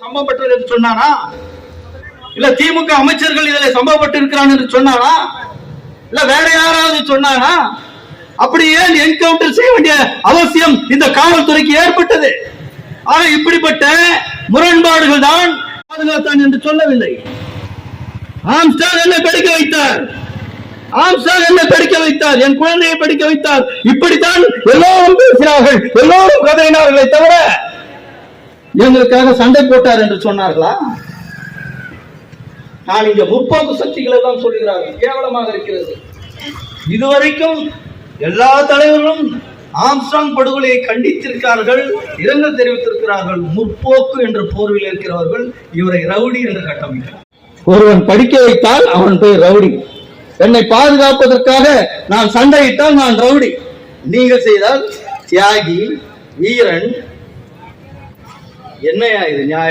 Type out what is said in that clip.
சம்பவப்பட்டது என்று சொன்னானா? இல்ல திமுக அமைச்சர்கள் இதில் சம்பவப்பட்டு இருக்கிறான் என்று சொன்னானா? இல்ல வேற யாராவது சொன்னானா? அப்படி ஏன் என்கவுண்டர் செய்ய வேண்டிய அவசியம் இந்த காவல்துறைக்கு ஏற்பட்டது? ஆக இப்படிப்பட்ட முரண்பாடுகள் தான் பாதுகாத்தான் என்று சொல்லவில்லை. ஆம்ஸ்டாங் என்னை படிக்க வைத்தார், ஆம்ஸ்டாங் என்னை படிக்க வைத்தார், என் குழந்தையை படிக்க வைத்தார். இப்படித்தான் எல்லோரும் பேசினார்கள், எல்லோரும் கதையினார்களே தவிர எங்களுக்காக சண்டை போட்டார் என்று சொன்னார்களா? நான் இங்க முற்போக்கு சக்திகளை தான் சொல்கிறார்கள். கேவலமாக இருக்கிறது. இதுவரைக்கும் எல்லா தலைவர்களும் ஆம்ஸ்டாங் படுகொலையை கண்டித்திருக்கிறார்கள், இரங்கல் தெரிவித்திருக்கிறார்கள். முற்போக்கு என்ற போர்வில் இருக்கிறவர்கள் இவரை ரவுடி என்று கட்டமைக்கிறார். ஒருவன் படிக்க வைத்தால் அவன் பேர் ரவுடி. என்னை பாதுகாப்பதற்காக நான் சண்டையிட்டால் நான் ரவுடி. நீங்கள் செய்தால் தியாகி, வீரன். என்னையா இது நியாயம்?